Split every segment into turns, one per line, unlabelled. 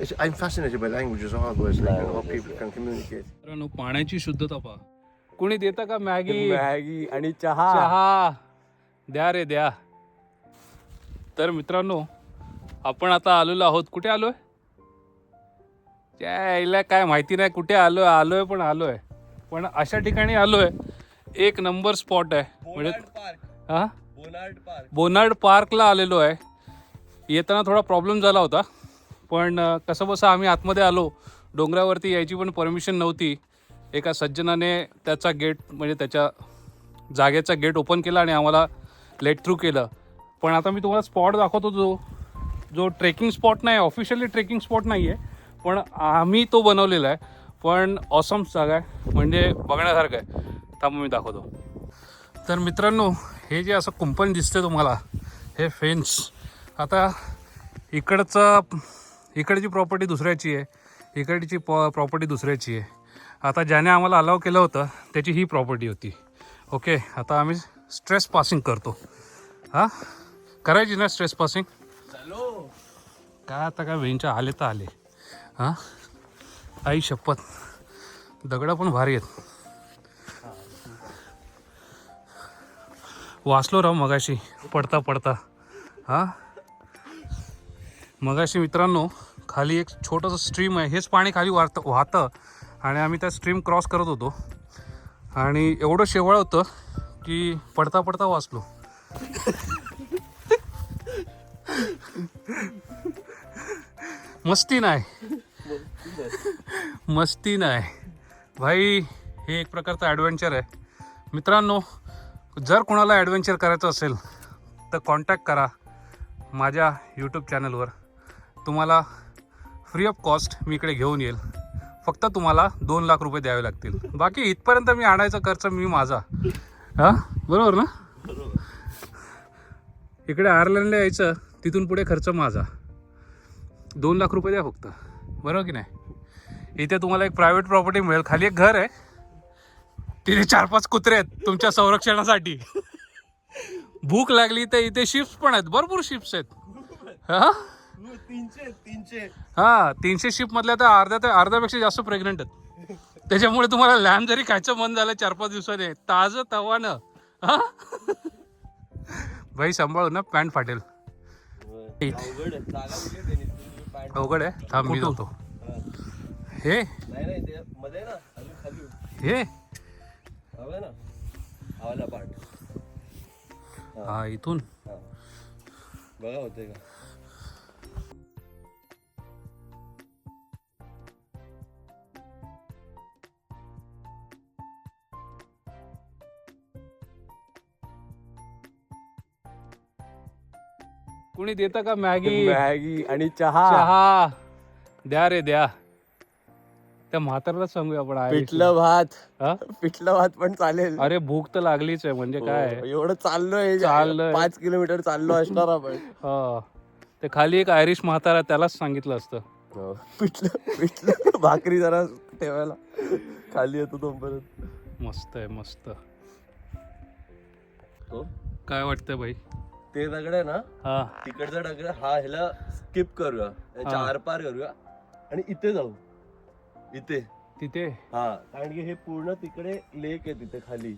I'm fascinated by languages, always, like, how people can communicate.
मित्रांनो, पाण्याची शुद्धता पहा. कोणी देतं का मॅगी
मॅगी आणि चहा.
चहा द्या रे द्या. तर मित्रांनो, आपण आता आलेलो आहोत. कुठे आलोय? त्याला काय माहिती नाही कुठे आलोय पण अशा ठिकाणी आलोय. एक नंबर स्पॉट आहे. म्हणजे हा, बोनार्ड पार्कला आलेलो आहे. येताना थोडा प्रॉब्लेम झाला होता, पण कसं बसं आम्ही आतमध्ये आलो. डोंगरावरती यायची पण परमिशन नव्हती. एका सज्जनाने त्याचा गेट, म्हणजे त्याच्या जागेचा गेट ओपन केला आणि आम्हाला लेट थ्रू केलं. पण आता मी तुम्हाला स्पॉट दाखवतो, जो ट्रेकिंग स्पॉट नाही, ऑफिशियली ट्रेकिंग स्पॉट नाही आहे, पण आम्ही तो बनवलेला आहे. पण ऑसम जागा आहे, म्हणजे बघण्यासारखं आहे. त्यामुळे मी दाखवतो. तर मित्रांनो, हे जे असं कुंपण दिसतं तुम्हाला, हे फेन्स. आता इकडची प्रॉपर्टी दुसऱ्याची आहे, इकडची प्रॉपर्टी दुसऱ्याची आहे. आता ज्याने आम्हाला अलाव केलं होतं त्याची ही प्रॉपर्टी होती. ओके, आता आम्ही स्ट्रेस पासिंग करतो. हां, करायची ना स्ट्रेस पासिंग? काय आता काय वेंच्या आले तर आले. हां, आई शपथ, दगडं पण भारी आहेत. वाचलो राव मगाशी पडता. हां, मगाशी मित्रांनो खाली एक छोटंसं स्ट्रीम आहे. हेच पाणी खाली वाहतं आणि आम्ही त्या स्ट्रीम क्रॉस करत होतो आणि एवढं शेवाळ होतं की पडता वाचलो. मस्ती नाही भाई, हे एक प्रकारचं ॲडव्हेंचर आहे. मित्रांनो, जर कोणाला ॲडव्हेंचर करायचं असेल तर कॉन्टॅक्ट करा माझ्या यूट्यूब चॅनलवर. तुम्हाला फ्री ऑफ कॉस्ट मी इकडे घेऊन येईल. फक्त तुम्हाला 2 लाख रुपये द्यावे लागतील. बाकी इथपर्यंत मी आणायचा खर्च माझा. हां, बरोबर ना? इकडे आयर्लंडला यायचं, तिथून पुढे खर्च माझा. 2 लाख रुपये द्या फक्त, बरोबर की नाही? इथे तुम्हाला एक प्रायव्हेट प्रॉपर्टी मिळेल. खाली एक घर आहे, तिथे 4-5 कुत्रे आहेत तुमच्या संरक्षणासाठी. भूक लागली तर इथे शिप्स पण आहेत, भरपूर शिप्स आहेत. हां, 300 शिप मधल्या तर अर्ध्यापेक्षा जास्त प्रेग्नंट आहेत. त्याच्यामुळे तुम्हाला लॅम जरी खायचं मन झालं 4-5 दिवसाने, ताजं तवानं. हां भाई, सांभाळू ना, पॅन्ट फाटेल. अवघड आहे. थांब मी जातो. हे हा, इथून
बघा होते का?
कुणी देतं का मॅगी
आणि चहा.
चहा द्या रे द्या. त्या म्हाताऱ्याला सांगूया आपण.
पिठलं भात.
हा?
पिठलं भात पण चालेल.
अरे भूक तर लागलीच आहे, म्हणजे काय
एवढं चाललोय 5 किलोमीटर चाललो असणार आपण.
ते खाली एक आयरिश म्हातारा, त्यालाच सांगितलं असतं.
पिठलं भाकरी जरा ठेवायला खाली येतो तोपर्यंत.
मस्त आहे, मस्त. काय वाटतंय भाई?
ते दगड आहे ना,
हा,
तिकडचा दगड हा, ह्याला स्किप करूया, त्याच्या आरपार करूया आणि इथे जाऊ. तिथे हा, कारण की हे पूर्ण तिकडे लेक आहे तिथे खाली,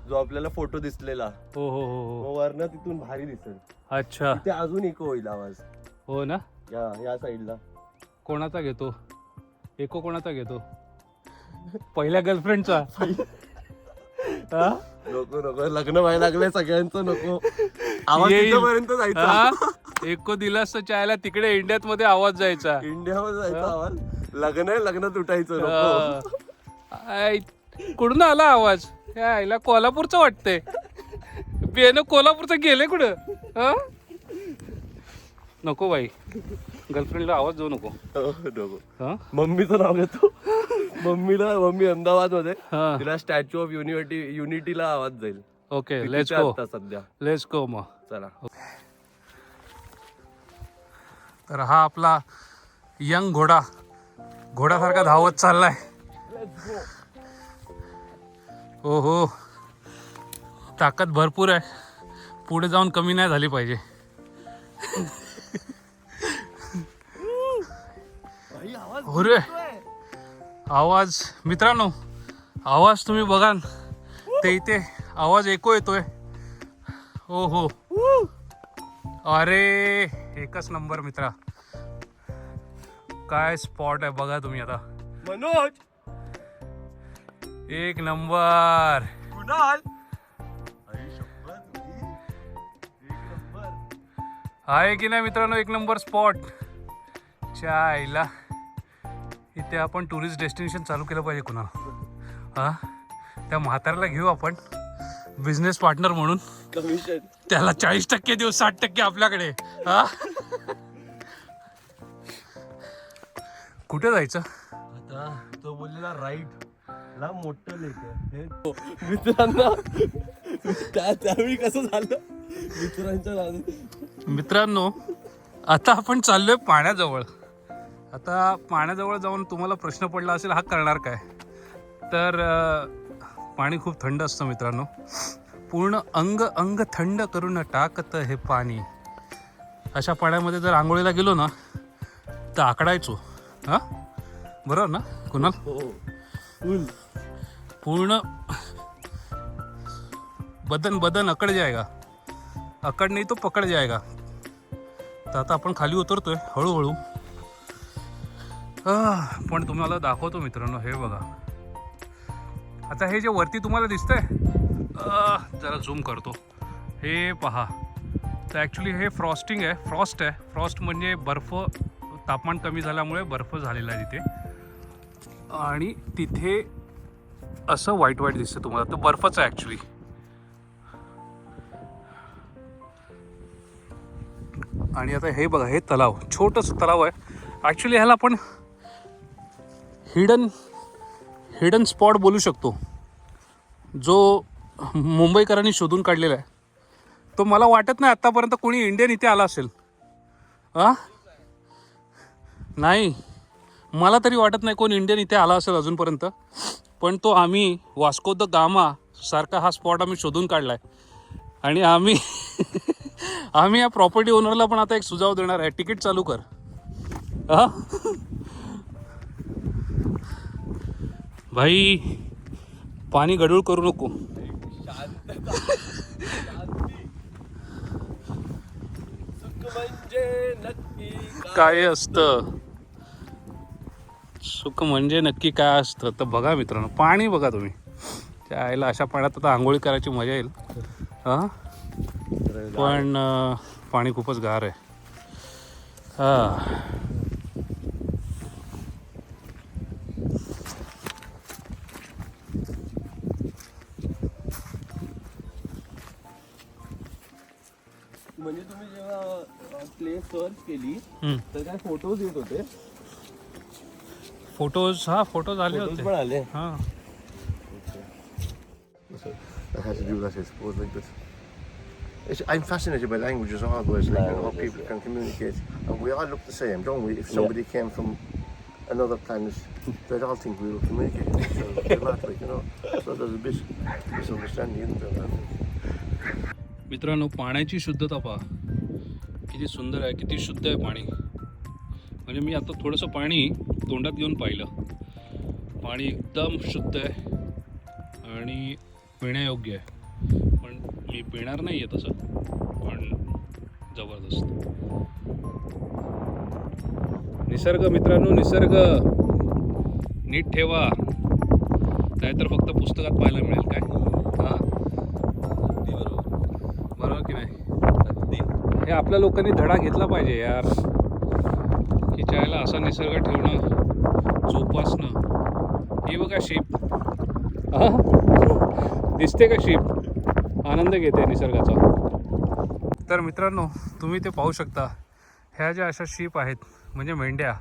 जो आपल्याला फोटो दिसलेला. हो, वरनं तिथून भारी दिसेल.
अच्छा,
तिथे अजून इको होईल आवाज.
हो ना?
या साईडला
कोणाचा घेतो एको? कोणाचा घेतो? पहिल्या गर्लफ्रेंडचा?
नको, लग्न व्हायला लागलंय सगळ्यांचं, नको. आवाज तिथपर्यंत जायचा.
एको दिलास तर चायला तिकडे इंडियात मध्ये आवाज जायचा.
इंडियामध्ये जायचा आवाज. लग्न तुटायचं.
कुठून आला आवाज? यायला कोल्हापूरचं वाटतंय. बेन कोल्हापूरचं गेले कुठं? नको बाई, गर्लफ्रेंडला आवाज जाऊ नको.
मम्मीचं नाव घेतो. मम्मी अहमदाबाद मध्ये, तिला स्टॅच्यू ऑफ युनिटीला आवाज जाईल.
Okay, let's go.
सध्या
लेट्स गो मग.
चला.
तर हा आपला यंग घोडासारखा धावत चाललाय. हो, ताकद भरपूर आहे. पुढे जाऊन कमी नाही झाली पाहिजे. अरे आवाज मित्रांनो, आवाज तुम्ही बघाल ते इथे आवाज एको येतोय. हो हो, अरे एकच नंबर मित्रा, काय स्पॉट आहे बघा तुम्ही आता.
मनोज,
एक नंबर.
कुणाल,
आहे की नाही मित्रांनो, एक नंबर स्पॉट. आईला इथे आपण टुरिस्ट डेस्टिनेशन चालू केलं पाहिजे कुणाल. हा, त्या म्हाताऱ्याला घेऊ आपण बिझनेस पार्टनर म्हणून.
कमिशन
त्याला 40% देऊ, 60% आपल्याकडे. हा, कुठे जायचं
आता? तो बोललेला राईट ला मोठं लेक आहे. मित्रांना त्यावेळी कसं झालं मित्रांच्या नादात.
मित्रांनो, आता आपण चाललोय पाण्याजवळ. आता पाण्याजवळ जाऊन तुम्हाला प्रश्न पडला असेल हा करणार काय. तर पाणी खूप थंड असतं मित्रांनो, पूर्ण अंग अंग थंड करून टाकतं हे पाणी. अशा पाण्यामध्ये जर आंघोळीला गेलो ना तर आकडायचो. हा, बरोबर ना कुणाल?
हो,
पूर्ण बदन बदन अकड़ जाएगा. अकड़ नहीं तो पकड़ जाएगा. तर आता आपण खाली उतरतोय हळूहळू. पण तुम्हाला दाखवतो मित्रांनो, हे बघा. आता हे जे वरती तुम्हाला दिसतंय, जरा झूम करतो, हे पहा. तर ॲक्च्युली हे फ्रॉस्टिंग आहे, फ्रॉस्ट आहे. फ्रॉस्ट म्हणजे बर्फ, तापमान कमी झाल्यामुळे बर्फ झालेला आहे तिथे. आणि तिथे असं व्हाईट व्हाईट दिसतं तुम्हाला, तर बर्फच आहे ॲक्च्युली. आणि आता हे बघा, हे तलाव, छोटंसं तलाव आहे ॲक्च्युली. ह्याला आपण हिडन स्पॉट बोलू शकतो, जो मुंबईकरांनी शोधून काढलेला आहे. तो मला वाटत नाही आत्तापर्यंत कोणी इंडियन इथे आला असेल. नाही, मला तरी वाटत नाही कोण इंडियन इथे आला असेल अजूनपर्यंत. पण तो आम्ही वास्को द गामा सारखा हा स्पॉट आम्ही शोधून काढला आहे. आणि आम्ही या प्रॉपर्टी ओनरला पण आता एक सुझाव देणार आहे, तिकीट चालू कर. भाई, पाणी गढूळ करू नको. काय असतं सुख म्हणजे नक्की काय असतं. तर बघा मित्रांनो, पाणी बघा तुम्ही. त्या आईला अशा पाण्यात आता आंघोळी करायची मजा येईल. पण पाणी खूपच गार आहे.
म्हणजे तुम्ही जेव्हा प्लेस सर्च केली तर काय फोटोज येत होते?
फोटोज आले होते.
पण आले.
हां,
I had to do that, I suppose, like this. I'm fascinated by languages always, like, how people can communicate. And we all look the same, don't we? If somebody came from another planet, they'd all think we were communicating with each other. They're not, like, you know. So there's a bit misunderstanding, isn't there?
मित्रांनो, पाण्याची शुद्धता पहा किती सुंदर आहे, किती शुद्ध आहे पाणी. म्हणजे मी आता थोडंसं पाणी तोंडात घेऊन पाहिलं. पाणी एकदम शुद्ध आहे आणि पिण्यायोग्य आहे. पण मी पिणार नाही आहे तसं, पण जबरदस्त निसर्ग. मित्रांनो, निसर्ग नीट ठेवा, नाहीतर फक्त पुस्तकात पाहायला मिळेल. काय बरोबर की नाही? हे आपल्या लोकांनी धडा घेतला पाहिजे यार, की चायला असा निसर्ग ठेवणं, जोपासणं. ही बघा शीप, दिसते का शीप? आनंद घेते निसर्गाचा. तर मित्रांनो, तुम्ही ते पाहू शकता. ह्या ज्या अशा शीप आहेत म्हणजे मेंढ्या,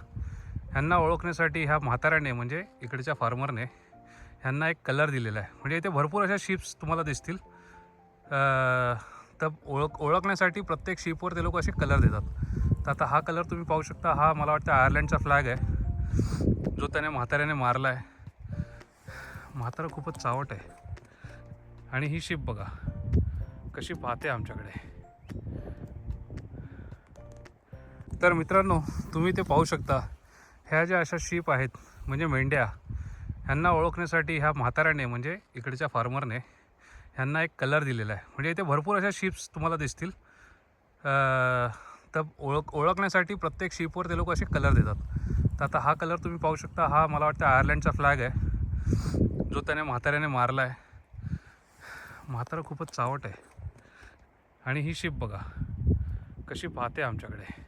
ह्यांना ओळखण्यासाठी ह्या म्हाताऱ्याने म्हणजे इकडच्या फार्मरने ह्यांना एक कलर दिलेला आहे. म्हणजे इथे भरपूर अशा शीप्स तुम्हाला दिसतील. तर ओळखण्यासाठी प्रत्येक शीपवर ते लोक असे कलर देतात. तर आता हा कलर तुम्ही पाहू शकता. हा मला वाटतं आयर्लंडचा फ्लॅग आहे, जो त्याने म्हाताऱ्याने मारला आहे. म्हातारा खूपच चावट आहे. आणि ही शीप बघा कशी पाहते आमच्याकडे. तर मित्रांनो, तुम्ही ते पाहू शकता. ह्या ज्या अशा शीप आहेत म्हणजे मेंढ्या, ह्यांना ओळखण्यासाठी ह्या म्हाताऱ्याने म्हणजे इकडच्या फार्मरने ह्यांना एक कलर दिलेला आहे. म्हणजे इथे भरपूर अशा शीप्स तुम्हाला दिसतील. तर ओळखण्यासाठी प्रत्येक शीपवर ते लोक असे कलर देतात. तर आता हा कलर तुम्ही पाहू शकता, हा मला वाटतं आयर्लंडचा फ्लॅग आहे जो त्याने म्हाताऱ्याने मारला आहे. म्हातारा खूपच चावट आहे. आणि ही शीप बघा कशी पाहते आमच्याकडे.